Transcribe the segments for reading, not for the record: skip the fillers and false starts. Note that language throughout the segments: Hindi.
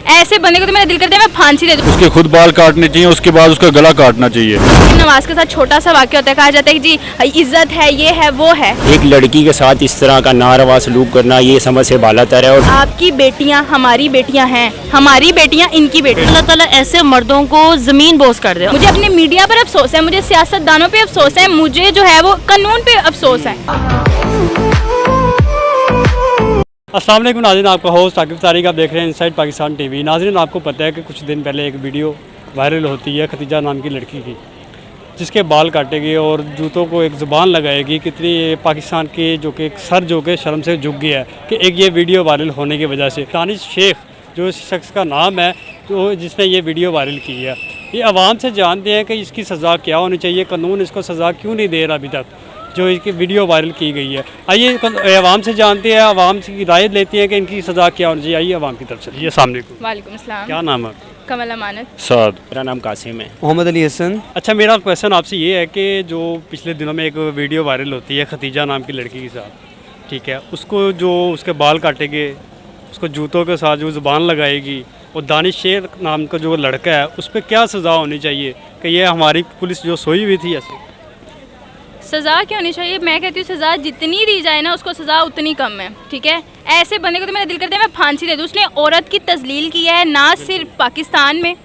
ऐसे बंदे को तो मेरा दिल करता है मैं फांसी दे दूं। उसके खुद बाल काटने चाहिए, उसके बाद उसका गला काटना चाहिए। नमाज के साथ छोटा सा वाक्य होता है, कहा जाता है कि जी इज्जत है, ये है, वो है। एक लड़की के साथ इस तरह का नारवा सलूक करना ये समझ से बालातर है। और आपकी बेटियां हमारी बेटियां हैं, हमारी बेटियां इनकी बेटियां। अल्लाह ताला ऐसे मर्दों को ज़मीन बोझ कर दे। मुझे अपने मीडिया पर अफसोस है, मुझे सियासतदानों पे अफसोस है, मुझे जो है वो कानून पे अफसोस है। अस्सलाम वालेकुम नाज़रीन, आपका होस्ट आकिब तारिक, आप देख रहे हैं इनसाइड पाकिस्तान टीवी। नाज़रीन, आपको पता है कि कुछ दिन पहले एक वीडियो वायरल होती है खतीजा नाम की लड़की की, जिसके बाल काटे गए और जूतों को एक ज़ुबान लगाएगी। कितनी ये पाकिस्तान की जो कि एक सर जो कि शर्म से झुक गया है कि एक ये वीडियो वायरल होने की वजह से। दानिश शेख जो इस शख्स का नाम है, जो जिसने ये वीडियो वायरल की है, ये आवाम से जानते हैं कि इसकी सज़ा क्या होनी चाहिए, कानून इसको सज़ा क्यों नहीं दे रहा अभी तक, जो इसकी वीडियो वायरल की गई है। आइए आवाम से जानते हैं, आवाम की राय लेते हैं कि इनकी सज़ा क्या होनी चाहिए। आइए आवाम की तरफ से। जी अस्सलाम वालेकुम। वालेकुम अस्सलाम। क्या नाम है? कमल अमानत। साद। मेरा नाम कासिम है। मोहम्मद अली हसन। अच्छा, मेरा क्वेश्चन आपसे ये है कि जो पिछले दिनों में एक वीडियो वायरल होती है खतीजा नाम की लड़की के साथ, ठीक है, उसको जो उसके बाल काटेंगे, उसको जूतों के साथ जो ज़ुबान लगाएगी, और दानिश शेख नाम का जो लड़का है उस पर क्या सज़ा होनी चाहिए कि ये हमारी पुलिस जो सोई हुई थी ऐसे? सज़ा क्या होनी चाहिए? मैं कहती हूँ सज़ा जितनी दी जाए ना उसको सज़ा उतनी कम है, ठीक है। ऐसे बंदे को तो मेरा दिल करता है मैं फांसी दे दूँ। उसने औरत की तजलील की है, ना सिर्फ पाकिस्तान में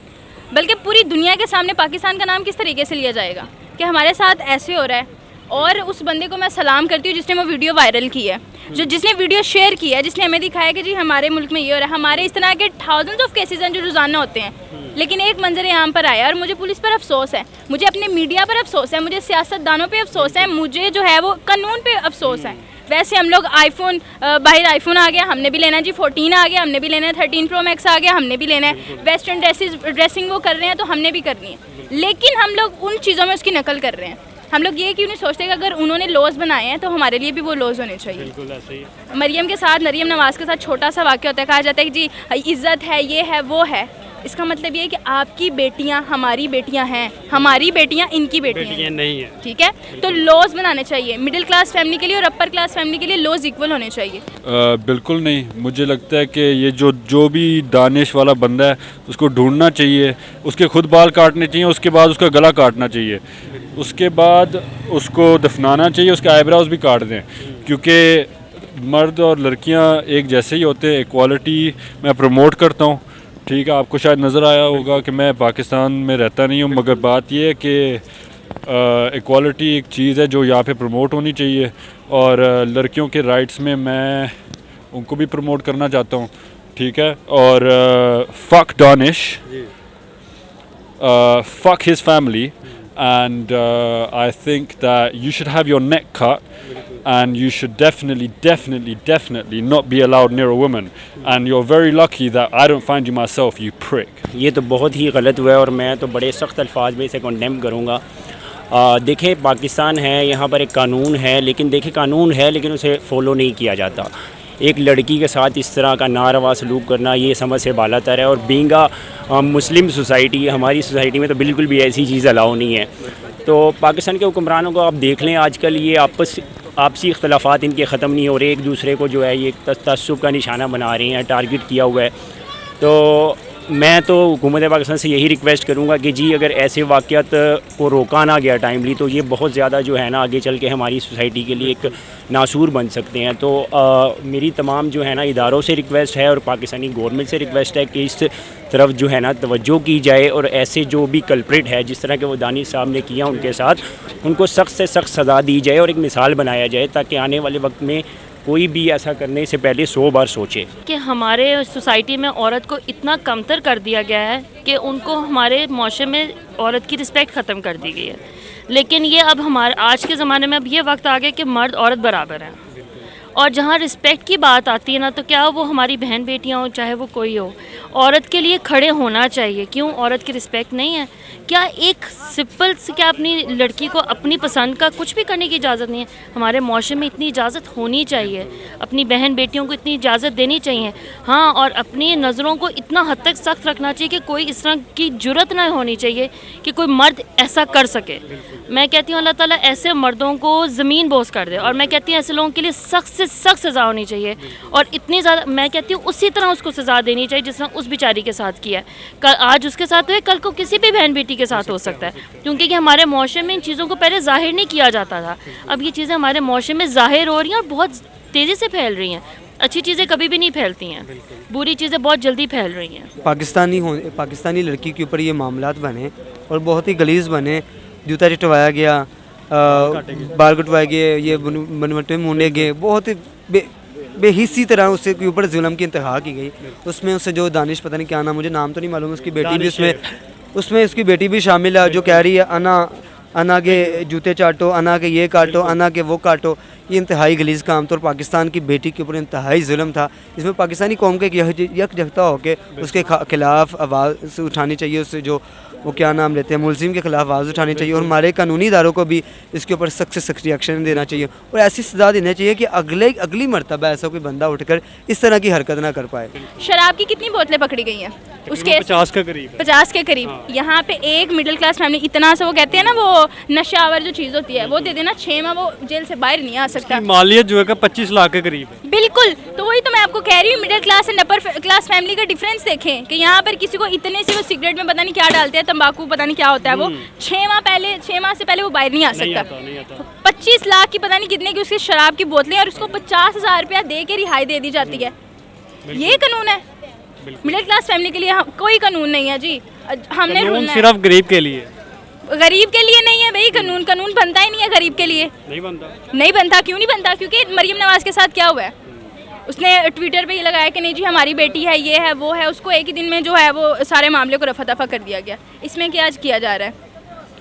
बल्कि पूरी दुनिया के सामने। पाकिस्तान का नाम किस तरीके से लिया जाएगा कि हमारे साथ ऐसे हो रहा है। और उस बंदे को मैं सलाम करती हूँ जिसने वो वीडियो वायरल की है, जिसने वीडियो शेयर की है, जिसने हमें दिखाया कि जी हमारे मुल्क में ये हो रहा है। हमारे इस तरह के थाउजेंड्स ऑफ केसेस हैं जो रोज़ाना होते हैं, लेकिन एक मंजर यहाँ पर आया और मुझे पुलिस पर अफसोस है, मुझे अपने मीडिया पर अफसोस है, मुझे सियासतदानों पे अफसोस है, मुझे जो है वो कानून पे अफसोस है। वैसे हम लोग आईफोन, बाहर आईफोन आ गया, हमने भी लेना है जी। 14 आ गया, हमने भी लेना है। 13 प्रो मैक्स आ गया, हमने भी लेना है। वेस्टर्न ड्रेसिंग वो कर रहे हैं तो हमने भी करनी है, लेकिन हम लोग उन चीज़ों में उसकी नकल कर रहे हैं। हम लोग ये क्यों नहीं सोचते कि अगर उन्होंने लॉज बनाए हैं तो हमारे लिए भी वो लॉज होने चाहिए। बिल्कुल ऐसे ही। मरियम के साथ, मरियम नवाज़ के साथ छोटा सा वाक्य होता है, कहा जाता है कि जी इज्जत है, ये है, वो है। इसका मतलब ये है कि आपकी बेटियां हमारी बेटियां हैं, हमारी बेटियां इनकी बेटियां नहीं है, ठीक है। तो लॉज बनाने चाहिए मिडिल क्लास फैमिली के लिए और अपर क्लास फैमिली के लिए, लॉज इक्वल होने चाहिए। बिल्कुल नहीं, मुझे लगता है कि ये जो भी दानिश वाला बंदा है उसको ढूंढना चाहिए, उसके खुद बाल काटने चाहिए, उसके बाद उसका गला काटना चाहिए, उसके बाद उसको दफनाना चाहिए, उसके आईब्राउज भी काट दें, क्योंकि मर्द और लड़कियां एक जैसे ही होते हैं। इक्वालिटी मैं प्रमोट करता हूँ, ठीक है। आपको शायद नज़र आया होगा कि मैं पाकिस्तान में रहता नहीं हूँ, मगर बात यह है कि इक्वालिटी एक चीज़ है जो यहाँ पे प्रमोट होनी चाहिए, और लड़कियों के राइट्स में मैं उनको भी प्रमोट करना चाहता हूँ, ठीक है। और fuck Danish, fuck his family, and I think that you should have your neck cut, and you should definitely not be allowed near a woman, and you're very lucky that I don't find you myself, you prick. ये तो बहुत ही गलत हुआ है और मैं तो बड़े सख्त अल्फाज में इसे कंडेम करूँगा। देखें, पाकिस्तान है, यहाँ पर एक कानून है, लेकिन देखें कानून है लेकिन उसे फॉलो नहीं किया जाता। एक लड़की के साथ इस तरह का नारवा सलूक करना ये समझ से बालातर है। और बीइंग मुस्लिम सोसाइटी, हमारी सोसाइटी में तो बिल्कुल भी ऐसी चीज़ अलाउ नहीं है। तो पाकिस्तान के हुक्मरानों को आप देख लें, आजकल ये आपसी इख्तलाफात इनके ख़त्म नहीं हो रहे, एक दूसरे को जो है ये तअस्सुब का निशाना बना रहे हैं, टारगेट किया हुआ है। तो मैं तो हुकूमत पाकिस्तान से यही रिक्वेस्ट करूँगा कि जी अगर ऐसे वाक़यात को रोका ना गया टाइमली, तो ये बहुत ज़्यादा जो है ना आगे चल के हमारी सोसाइटी के लिए एक नासूर बन सकते हैं। तो मेरी तमाम जो है ना इदारों से रिक्वेस्ट है और पाकिस्तानी गवर्नमेंट से रिक्वेस्ट है कि इस तरफ जो है ना तवज्जो की जाए, और ऐसे जो भी कल्प्रिट है जिस तरह के वो दानिश साहब ने किया उनके साथ, उनको सख्त से सख्त सज़ा दी जाए और एक मिसाल बनाया जाए, ताकि आने वाले वक्त में कोई भी ऐसा करने से पहले 100 बार सोचे। कि हमारे सोसाइटी में औरत को इतना कमतर कर दिया गया है कि उनको हमारे माशरे में औरत की रिस्पेक्ट ख़त्म कर दी गई है। लेकिन ये अब हमारे आज के ज़माने में अब ये वक्त आ गया कि मर्द औरत बराबर हैं, और जहाँ रिस्पेक्ट की बात आती है ना, तो क्या वो हमारी बहन बेटियाँ हो चाहे वो कोई हो, औरत के लिए खड़े होना चाहिए। क्यों औरत की रिस्पेक्ट नहीं है? क्या एक सिंपल से क्या अपनी लड़की को अपनी पसंद का कुछ भी करने की इजाज़त नहीं है? हमारे माशरे में इतनी इजाज़त होनी चाहिए, अपनी बहन बेटियों को इतनी इजाज़त देनी चाहिए। हाँ, और अपनी नज़रों को इतना हद तक सख्त रखना चाहिए कि कोई इस तरह की जुर्रत ना होनी चाहिए कि कोई मर्द ऐसा कर सके। मैं कहती हूँ अल्लाह ताला ऐसे मर्दों को ज़मीन बोझ कर दे, और मैं कहती हूँ ऐसे लोगों के लिए सख्त से सख्त सज़ा होनी चाहिए। और इतनी ज़्यादा मैं कहती हूँ उसी तरह उसको सज़ा देनी चाहिए जिस तरह उस बेचारी के साथ किया है। आज उसके साथ हुए, कल को किसी भी बहन बेटी के साथ हो सकता है, क्योंकि कि हमारे माशरे में इन चीज़ों को पहले ज़ाहिर नहीं किया जाता था। अब ये चीज़ें हमारे माशरे में ज़ाहिर हो रही हैं और बहुत तेज़ी से फैल रही हैं। अच्छी चीज़ें कभी भी नहीं फैलती हैं, बुरी चीज़ें बहुत जल्दी फैल रही हैं। पाकिस्तानी लड़की के ऊपर ये मामलात बने और बहुत ही गलीज़ बने। जूता चिटवाया गया, बाल कटवाए गए, ये बनवटे मूंढे गए, बहुत ही बेहिस्सी तरह उससे के ऊपर जुल्म की इंतहा की गई। उसमें उससे जो दानिश, पता नहीं क्या नाम, मुझे नाम तो नहीं मालूम, उसकी बेटी भी उसमें उसकी बेटी भी शामिल है, जो कह रही है अना के जूते चाटो, अना के ये काटो, अना के वो काटो। ये इंतहाई गलीज़ काम तो पाकिस्तान की बेटी के ऊपर इंतहाई जुल्म था। इसमें पाकिस्तानी कौम के यकजहता होकर उसके खिलाफ आवाज़ उठानी चाहिए। उससे जो वो क्या नाम लेते हैं, मुलजिम के खिलाफ आवाज़ उठानी चाहिए और हमारे कानूनी इदारों को भी इसके ऊपर सख्त से सख्त रिएक्शन देना चाहिए और ऐसी सज़ा देना चाहिए कि अगली मरतबा ऐसा कोई बंदा उठकर इस तरह की हरकत ना कर पाए। शराब की कितनी बोतलें पकड़ी गई हैं उसके 50 के करीब। 50 के करीब। यहाँ पे एक मिडिल क्लास फैमिली इतना सा, वो कहते हैं ना वो नशावर जो चीज़ होती है वो दे देना 6 माह, वो जेल से बाहर नहीं आ सकता। मालियत जो है 25 लाख के करीब है। बिल्कुल, तो वही तो मैं आपको कह रही हूँ, middle class and upper class family का डिफरेंस देखें कि यहाँ पर किसी को इतने से वो सिगरेट में पता नहीं क्या डालते हैं, तंबाकू पता नहीं क्या होता है, वो 6 माह से पहले वो बाहर नहीं आ सकता। 25 लाख की पता नहीं कितने की उसकी शराब की बोतलें और उसको 50,000 रुपया दे के रिहाई दे दी जाती है। ये कानून है? मिडिल क्लास फैमिली के लिए कोई कानून नहीं है जी। हमने कानून सिर्फ गरीब के लिए, गरीब के लिए नहीं है भाई। कानून बनता ही नहीं है गरीब के लिए। नहीं बनता। क्यों नहीं बनता? क्योंकि मरियम नवाज के साथ क्या हुआ है, उसने ट्विटर पे ये लगाया कि नहीं जी हमारी बेटी है, ये है वो है, उसको एक ही दिन में जो है वो सारे मामले को रफा दफा कर दिया गया। इसमें क्या आज किया जा रहा है?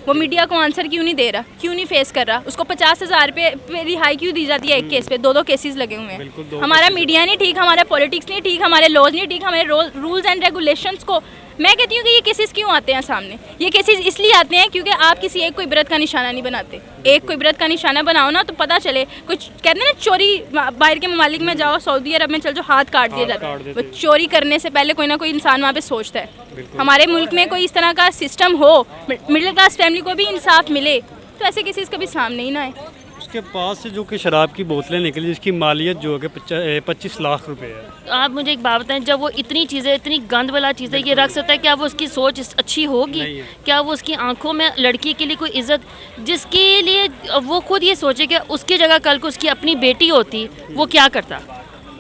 वो मीडिया को आंसर क्यों नहीं दे रहा, क्यों नहीं फेस कर रहा? उसको 50,000 पे रिहाई क्यों दी जाती है एक केस पे? 2 केसेस लगे हुए हैं। हमारा मीडिया नहीं ठीक, हमारा पॉलिटिक्स नहीं ठीक, हमारे लॉज नहीं ठीक, हमारे रूल्स एंड रेगुलेशंस को मैं कहती हूँ कि ये केसेस क्यों आते हैं सामने? ये केसेस इसलिए आते हैं क्योंकि आप किसी एक को इबरत का निशाना नहीं बनाते। एक को इबरत का निशाना बनाओ ना तो पता चले। कुछ कहते हैं ना चोरी, बाहर के ममालिक में जाओ, सऊदी अरब में चल जो हाथ काट दिया जाता है, वो चोरी करने से पहले कोई ना कोई इंसान वहाँ पे सोचता है। हमारे मुल्क में कोई इस तरह का सिस्टम हो, मिडिल क्लास फैमिली को भी इंसाफ मिले, तो ऐसे केसेस कभी सामने ही ना आए। उसके पास से जो कि शराब की बोतलें निकली जिसकी मालियत जो है कि 25 लाख रुपए है। आप मुझे एक बात बताएं, जब वो इतनी चीज़ें, इतनी गंद वाला चीज़ें ये रख सकता है, क्या वो उसकी सोच अच्छी होगी? क्या वो उसकी आंखों में लड़की के लिए कोई इज्जत, जिसके लिए वो खुद ये सोचे कि उसकी जगह कल को उसकी अपनी बेटी होती, वो क्या करता?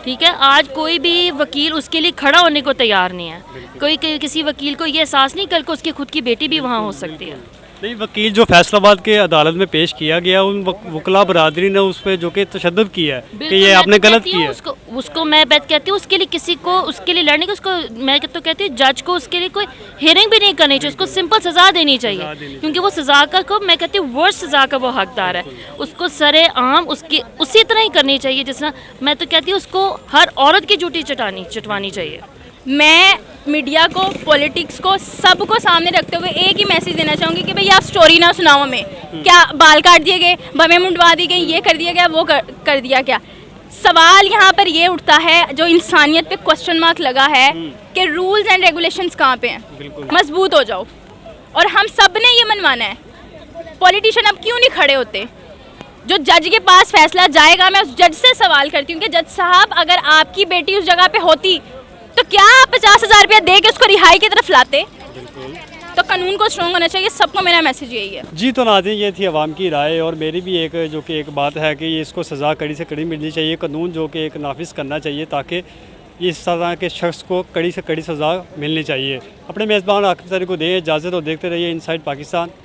ठीक है, आज कोई भी वकील उसके लिए खड़ा होने को तैयार नहीं है। कोई किसी वकील को ये एहसास नहीं कल को उसकी खुद की बेटी भी वहाँ हो सकती है। नहीं, वकील जो फैसलाबाद के अदालत में पेश किया गया, उन वकला बरादरी ने उस पर जो कि तशद्दुद किया है कि ये आपने गलत किया है। उसको मैं बात कहती हूँ, उसके लिए किसी को उसके लिए लड़ने की, उसको मैं तो कहती हूँ जज को उसके लिए कोई हियरिंग भी नहीं करनी चाहिए, उसको सिंपल सज़ा देनी चाहिए, क्योंकि वो सज़ा का को मैं कहती हूँ वर्स्ट सज़ा का वो हकदार है। उसको सरे आम उसकी उसी तरह ही करनी चाहिए जिस तरह मैं तो कहती हूँ उसको हर औरत की जूती चटवानी चाहिए। मैं मीडिया को, पॉलिटिक्स को, सबको सामने रखते हुए एक ही मैसेज देना चाहूँगी कि भाई आप स्टोरी ना सुनाओ हमें। क्या बाल काट दिए गए, बमें मुंडवा दी गई, ये कर दिया गया, वो कर दिया गया। सवाल यहाँ पर ये उठता है, जो इंसानियत पे क्वेश्चन मार्क लगा है कि रूल्स एंड रेगुलेशंस कहाँ पे हैं? मजबूत हो जाओ। और हम सब ने ये मनवाना है। पॉलिटिशियन अब क्यों नहीं खड़े होते? जो जज के पास फैसला जाएगा, मैं उस जज से सवाल करती हूँ कि जज साहब, अगर आपकी बेटी उस जगह पे होती तो क्या आप 50,000 रुपया दे के उसको रिहाई की तरफ लाते? तो कानून को स्ट्रॉन्ग होना चाहिए। सबको मेरा मैसेज यही है जी। तो नाज़रीन, ये थी अवाम की राय और मेरी भी एक जो कि एक बात है कि ये इसको सज़ा कड़ी से कड़ी मिलनी चाहिए, कानून जो कि एक नाफिज करना चाहिए ताकि इस तरह के शख्स को कड़ी से कड़ी सज़ा मिलनी चाहिए। अपने मेज़बान आकिब तारी को दें इजाज़त और देखते रहिए इनसाइड पाकिस्तान।